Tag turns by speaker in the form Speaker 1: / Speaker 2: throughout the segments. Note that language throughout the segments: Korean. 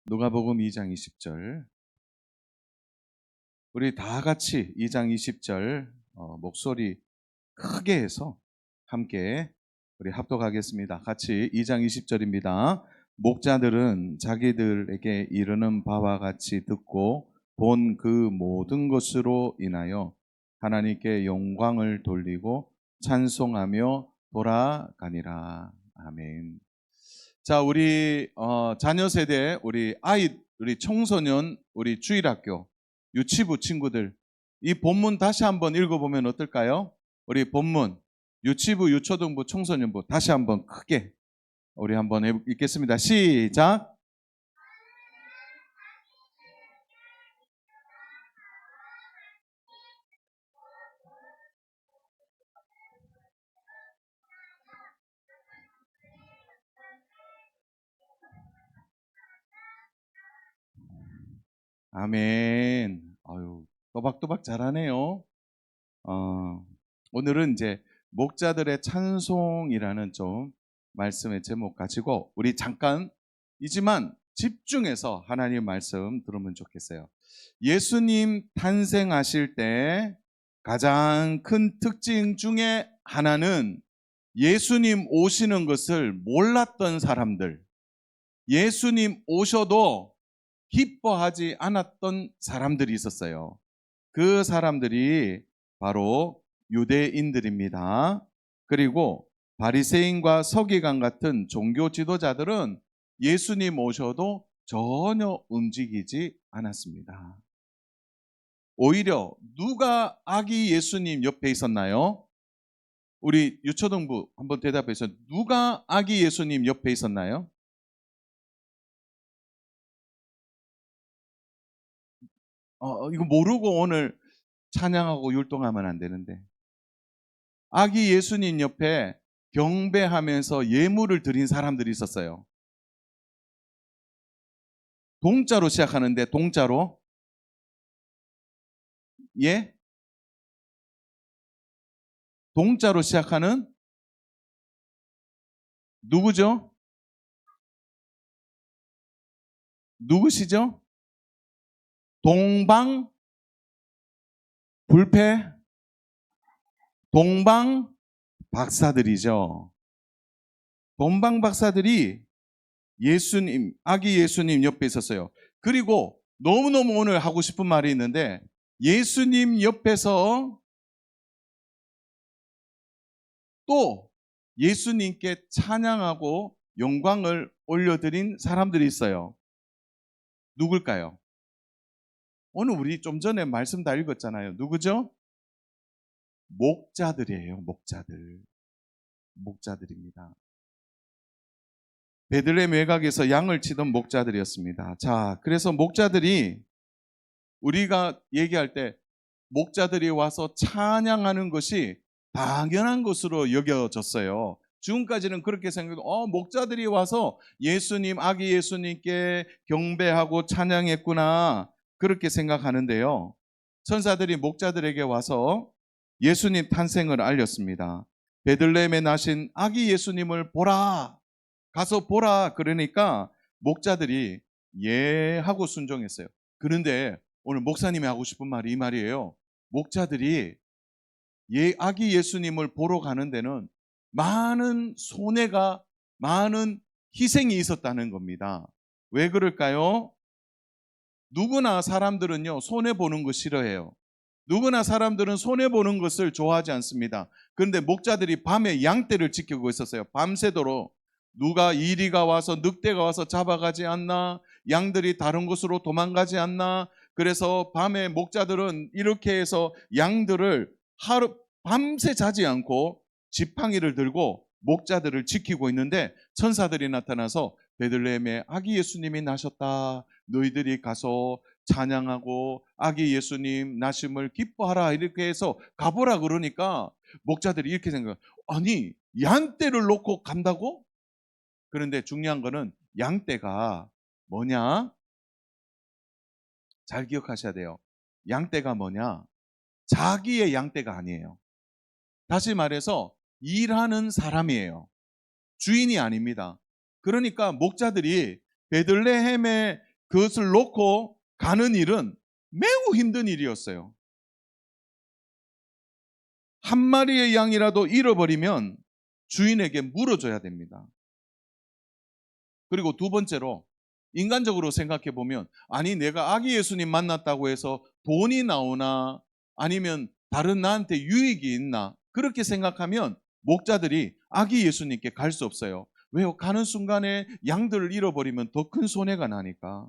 Speaker 1: 누가복음 2장 20절. 우리 다 같이 2장 20절 목소리 크게 해서 함께 우리 합독하겠습니다. 같이 2장 20절입니다. 목자들은 자기들에게 이르는 바와 같이 듣고 본 그 모든 것으로 인하여 하나님께 영광을 돌리고 찬송하며 돌아가니라. 아멘. 자, 우리 자녀 세대, 우리 청소년, 우리 주일학교, 유치부 친구들, 이 본문 다시 한번 읽어보면 어떨까요? 우리 본문, 유치부, 유초등부, 청소년부 다시 한번 크게 우리 한번 읽겠습니다. 시작. 아멘. 아유, 또박또박 잘하네요. 오늘은 이제 목자들의 찬송이라는 좀 말씀의 제목 가지고 우리 잠깐이지만 집중해서 하나님 말씀 들으면 좋겠어요. 예수님 탄생하실 때 가장 큰 특징 중에 하나는 예수님 오시는 것을 몰랐던 사람들, 예수님 오셔도 기뻐하지 않았던 사람들이 있었어요. 그 사람들이 바로 유대인들입니다. 그리고 바리새인과 서기관 같은 종교 지도자들은 예수님 오셔도 전혀 움직이지 않았습니다. 오히려 누가 아기 예수님 옆에 있었나요? 우리 유초등부 한번 대답해서 누가 아기 예수님 옆에 있었나요? 이거 모르고 오늘 찬양하고 율동하면 안 되는데. 아기 예수님 옆에 경배하면서 예물을 드린 사람들이 있었어요. 동자로 시작하는데 동자로? 예? 동자로 시작하는 누구죠? 누구시죠? 동방 불패 동방 박사들이죠. 동방 박사들이 예수님, 아기 예수님 옆에 있었어요. 그리고 너무너무 오늘 하고 싶은 말이 있는데 예수님 옆에서 또 예수님께 찬양하고 영광을 올려드린 사람들이 있어요. 누굴까요? 오늘 우리 좀 전에 말씀 다 읽었잖아요. 누구죠? 목자들이에요. 목자들입니다. 베들레헴 외곽에서 양을 치던 목자들이었습니다. 자, 그래서 목자들이 우리가 얘기할 때 목자들이 와서 찬양하는 것이 당연한 것으로 여겨졌어요. 지금까지는 그렇게 생각해도 목자들이 와서 예수님, 아기 예수님께 경배하고 찬양했구나 그렇게 생각하는데요. 천사들이 목자들에게 와서 예수님 탄생을 알렸습니다. 베들레헴에 나신 아기 예수님을 보라, 가서 보라. 그러니까 목자들이 예 하고 순종했어요. 그런데 오늘 목사님이 하고 싶은 말이 이 말이에요. 목자들이 아기 예수님을 보러 가는 데는 많은 손해가, 많은 희생이 있었다는 겁니다. 왜 그럴까요? 누구나 사람들은요, 손해보는 거 싫어해요. 누구나 사람들은 손해보는 것을 좋아하지 않습니다. 그런데 목자들이 밤에 양떼를 지키고 있었어요. 밤새도록. 누가 이리가 와서 늑대가 와서 잡아가지 않나, 양들이 다른 곳으로 도망가지 않나. 그래서 밤에 목자들은 이렇게 해서 양들을 밤새 자지 않고 지팡이를 들고 목자들을 지키고 있는데 천사들이 나타나서 베들레헴에 아기 예수님이 나셨다. 너희들이 가서 찬양하고 아기 예수님 나심을 기뻐하라 이렇게 해서 가보라 그러니까 목자들이 이렇게 생각해요. 아니 양떼를 놓고 간다고? 그런데 중요한 거는 양떼가 뭐냐? 잘 기억하셔야 돼요. 양떼가 뭐냐? 자기의 양떼가 아니에요. 다시 말해서 일하는 사람이에요. 주인이 아닙니다. 그러니까 목자들이 베들레헴에 그것을 놓고 가는 일은 매우 힘든 일이었어요. 한 마리의 양이라도 잃어버리면 주인에게 물어줘야 됩니다. 그리고 두 번째로 인간적으로 생각해 보면 아니 내가 아기 예수님 만났다고 해서 돈이 나오나 아니면 다른 나한테 유익이 있나 그렇게 생각하면 목자들이 아기 예수님께 갈 수 없어요. 왜요? 가는 순간에 양들을 잃어버리면 더 큰 손해가 나니까.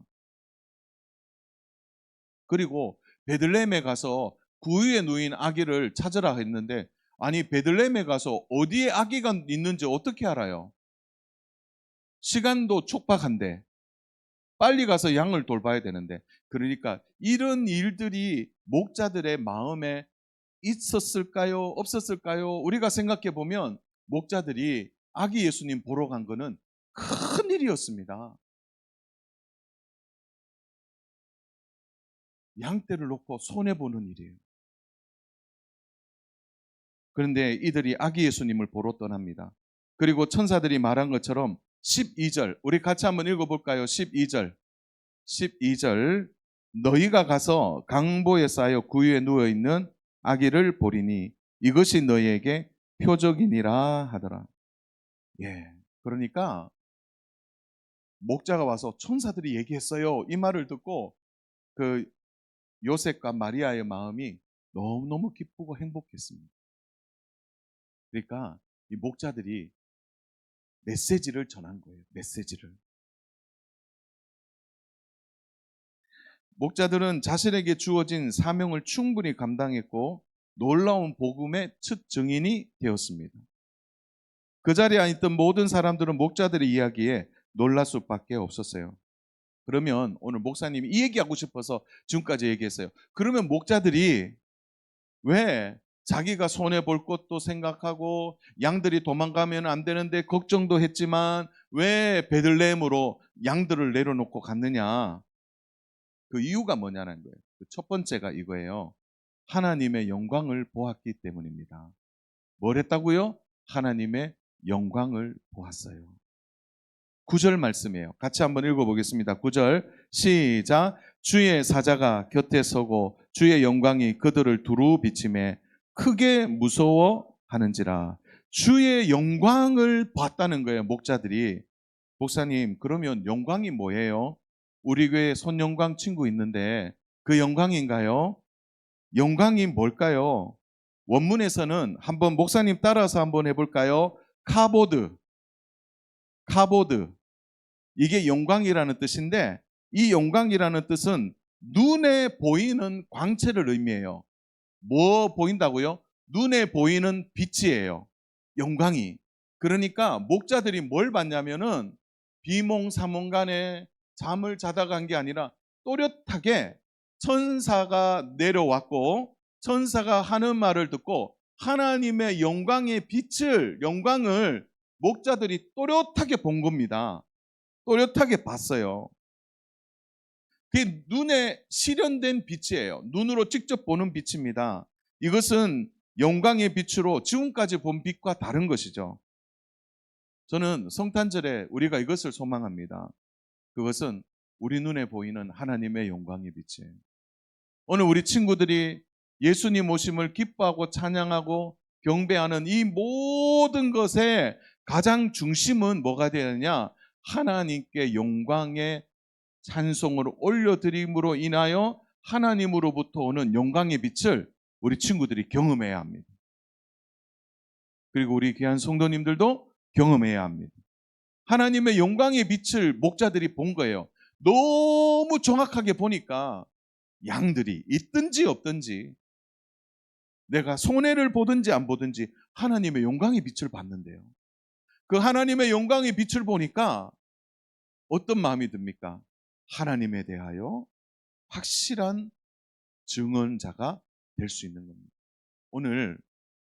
Speaker 1: 그리고 베들레헴에 가서 구유에 누인 아기를 찾으라 했는데 아니 베들레헴에 가서 어디에 아기가 있는지 어떻게 알아요? 시간도 촉박한데 빨리 가서 양을 돌봐야 되는데 그러니까 이런 일들이 목자들의 마음에 있었을까요? 없었을까요? 우리가 생각해 보면 목자들이 아기 예수님 보러 간 거는 큰 일이었습니다. 양떼를 놓고 손해보는 일이에요. 그런데 이들이 아기 예수님을 보러 떠납니다. 그리고 천사들이 말한 것처럼 12절 우리 같이 한번 읽어볼까요? 12절 12절 너희가 가서 강보에 쌓여 구유에 누워있는 아기를 보리니 이것이 너희에게 표적이니라 하더라. 예, 그러니까 목자가 와서 천사들이 얘기했어요. 이 말을 듣고 그 요셉과 마리아의 마음이 너무너무 기쁘고 행복했습니다. 그러니까 이 목자들이 메시지를 전한 거예요. 메시지를. 목자들은 자신에게 주어진 사명을 충분히 감당했고 놀라운 복음의 첫 증인이 되었습니다. 그 자리에 있던 모든 사람들은 목자들의 이야기에 놀랄 수밖에 없었어요. 그러면 오늘 목사님이 이 얘기하고 싶어서 지금까지 얘기했어요. 그러면 목자들이 왜 자기가 손해볼 것도 생각하고 양들이 도망가면 안 되는데 걱정도 했지만 왜 베들레헴으로 양들을 내려놓고 갔느냐? 그 이유가 뭐냐는 거예요. 첫 번째가 이거예요. 하나님의 영광을 보았기 때문입니다. 뭘 했다고요? 하나님의 영광을 보았어요. 9절 말씀이에요. 같이 한번 읽어보겠습니다. 9절 시작. 주의 사자가 곁에 서고 주의 영광이 그들을 두루 비치매 크게 무서워하는지라. 주의 영광을 봤다는 거예요. 목자들이. 목사님 그러면 영광이 뭐예요? 우리 교회 손영광 친구 있는데 그 영광인가요? 영광이 뭘까요? 원문에서는 한번 목사님 따라서 한번 해볼까요? 카보드. 카보드. 이게 영광이라는 뜻인데 이 영광이라는 뜻은 눈에 보이는 광채를 의미해요. 뭐 보인다고요? 눈에 보이는 빛이에요. 영광이. 그러니까 목자들이 뭘 봤냐면은 비몽사몽간에 잠을 자다가 한 게 아니라 또렷하게 천사가 내려왔고 천사가 하는 말을 듣고 하나님의 영광의 빛을 영광을 목자들이 또렷하게 본 겁니다. 또렷하게 봤어요. 그게 눈에 실현된 빛이에요. 눈으로 직접 보는 빛입니다. 이것은 영광의 빛으로 지금까지 본 빛과 다른 것이죠. 저는 성탄절에 우리가 이것을 소망합니다. 그것은 우리 눈에 보이는 하나님의 영광의 빛이에요. 오늘 우리 친구들이 예수님 오심을 기뻐하고 찬양하고 경배하는 이 모든 것의 가장 중심은 뭐가 되느냐? 하나님께 영광의 찬송을 올려드림으로 인하여 하나님으로부터 오는 영광의 빛을 우리 친구들이 경험해야 합니다. 그리고 우리 귀한 성도님들도 경험해야 합니다. 하나님의 영광의 빛을 목자들이 본 거예요. 너무 정확하게 보니까 양들이 있든지 없든지 내가 손해를 보든지 안 보든지 하나님의 영광의 빛을 봤는데요. 그 하나님의 영광의 빛을 보니까 어떤 마음이 듭니까? 하나님에 대하여 확실한 증언자가 될 수 있는 겁니다. 오늘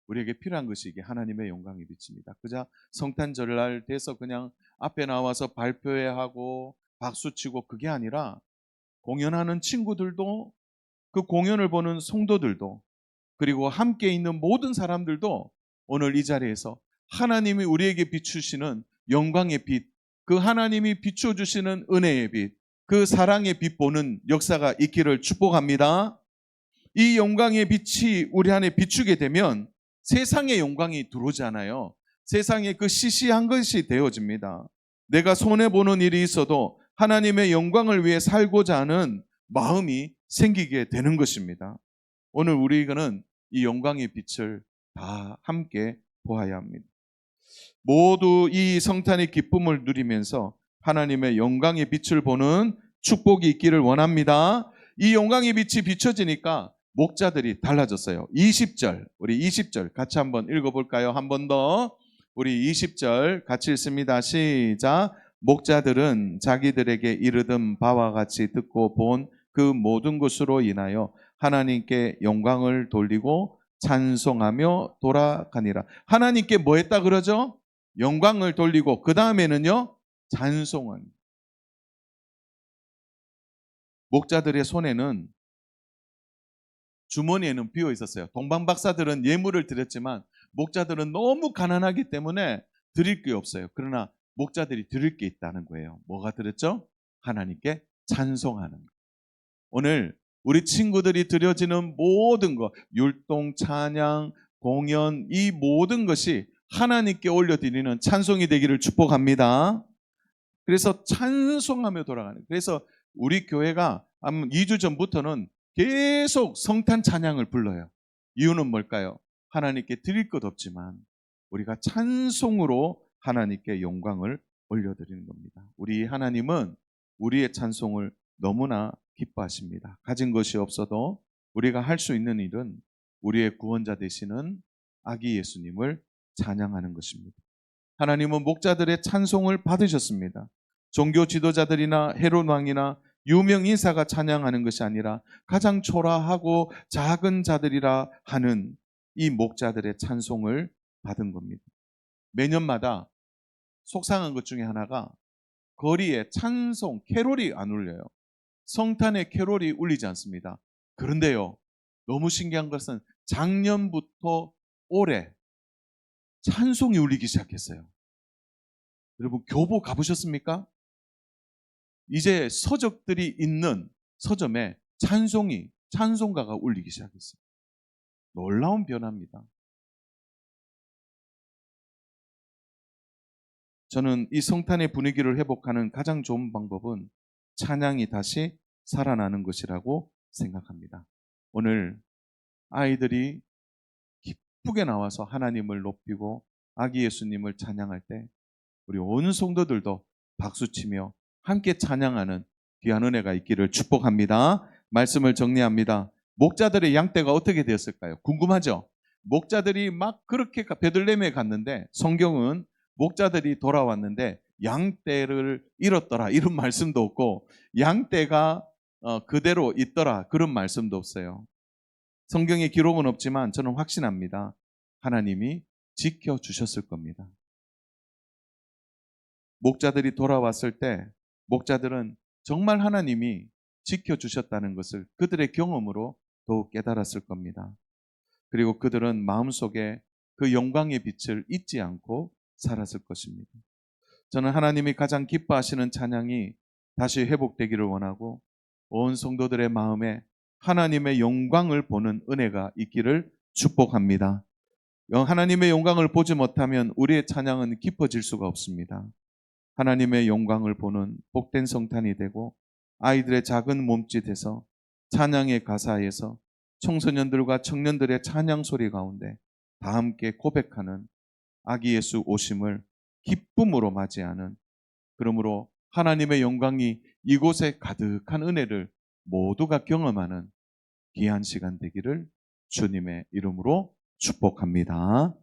Speaker 1: 우리에게 필요한 것이 이게 하나님의 영광의 빛입니다. 그저 성탄절날 돼서 그냥 앞에 나와서 발표회 하고 박수치고 그게 아니라 공연하는 친구들도 그 공연을 보는 성도들도 그리고 함께 있는 모든 사람들도 오늘 이 자리에서 하나님이 우리에게 비추시는 영광의 빛, 그 하나님이 비춰주시는 은혜의 빛, 그 사랑의 빛 보는 역사가 있기를 축복합니다. 이 영광의 빛이 우리 안에 비추게 되면 세상의 영광이 들어오잖아요. 세상의 그 시시한 것이 되어집니다. 내가 손해보는 일이 있어도 하나님의 영광을 위해 살고자 하는 마음이 생기게 되는 것입니다. 오늘 우리는 이 영광의 빛을 다 함께 보아야 합니다. 모두 이 성탄의 기쁨을 누리면서 하나님의 영광의 빛을 보는 축복이 있기를 원합니다. 이 영광의 빛이 비춰지니까 목자들이 달라졌어요. 20절, 우리 20절 같이 한번 읽어볼까요? 한 번 더. 우리 20절 같이 읽습니다. 시작. 목자들은 자기들에게 이르던 바와 같이 듣고 본 그 모든 것으로 인하여 하나님께 영광을 돌리고 찬송하며 돌아가니라. 하나님께 뭐 했다 그러죠? 영광을 돌리고 그 다음에는요, 찬송은. 목자들의 손에는 주머니에는 비어 있었어요. 동방박사들은 예물을 드렸지만 목자들은 너무 가난하기 때문에 드릴 게 없어요. 그러나 목자들이 드릴 게 있다는 거예요. 뭐가 드렸죠? 하나님께 찬송하는 거. 오늘 우리 친구들이 드려지는 모든 것, 율동, 찬양, 공연, 이 모든 것이 하나님께 올려드리는 찬송이 되기를 축복합니다. 그래서 찬송하며 돌아가는 거예요. 그래서 우리 교회가 2주 전부터는 계속 성탄 찬양을 불러요. 이유는 뭘까요? 하나님께 드릴 것 없지만 우리가 찬송으로 하나님께 영광을 올려드리는 겁니다. 우리 하나님은 우리의 찬송을 너무나 기뻐하십니다. 가진 것이 없어도 우리가 할 수 있는 일은 우리의 구원자 되시는 아기 예수님을 찬양하는 것입니다. 하나님은 목자들의 찬송을 받으셨습니다. 종교 지도자들이나 헤롯 왕이나 유명 인사가 찬양하는 것이 아니라 가장 초라하고 작은 자들이라 하는 이 목자들의 찬송을 받은 겁니다. 매년마다 속상한 것 중에 하나가 거리에 찬송, 캐롤이 안 울려요. 성탄의 캐롤이 울리지 않습니다. 그런데요, 너무 신기한 것은 작년부터 올해 찬송이 울리기 시작했어요. 여러분, 교보 가보셨습니까? 이제 서적들이 있는 서점에 찬송가가 울리기 시작했어요. 놀라운 변화입니다. 저는 이 성탄의 분위기를 회복하는 가장 좋은 방법은 찬양이 다시 살아나는 것이라고 생각합니다. 오늘 아이들이 기쁘게 나와서 하나님을 높이고 아기 예수님을 찬양할 때 우리 온 성도들도 박수치며 함께 찬양하는 귀한 은혜가 있기를 축복합니다. 말씀을 정리합니다. 목자들의 양떼가 어떻게 되었을까요? 궁금하죠? 목자들이 막 그렇게 베들레헴에 갔는데 성경은 목자들이 돌아왔는데 양떼를 잃었더라 이런 말씀도 없고 양떼가 그대로 있더라 그런 말씀도 없어요. 성경에 기록은 없지만 저는 확신합니다. 하나님이 지켜주셨을 겁니다. 목자들이 돌아왔을 때 목자들은 정말 하나님이 지켜주셨다는 것을 그들의 경험으로 더욱 깨달았을 겁니다. 그리고 그들은 마음속에 그 영광의 빛을 잊지 않고 살았을 것입니다. 저는 하나님이 가장 기뻐하시는 찬양이 다시 회복되기를 원하고 온 성도들의 마음에 하나님의 영광을 보는 은혜가 있기를 축복합니다. 하나님의 영광을 보지 못하면 우리의 찬양은 깊어질 수가 없습니다. 하나님의 영광을 보는 복된 성탄이 되고 아이들의 작은 몸짓에서 찬양의 가사에서 청소년들과 청년들의 찬양 소리 가운데 다 함께 고백하는 아기 예수 오심을 기쁨으로 맞이하는, 그러므로 하나님의 영광이 이곳에 가득한 은혜를 모두가 경험하는 귀한 시간 되기를 주님의 이름으로 축복합니다.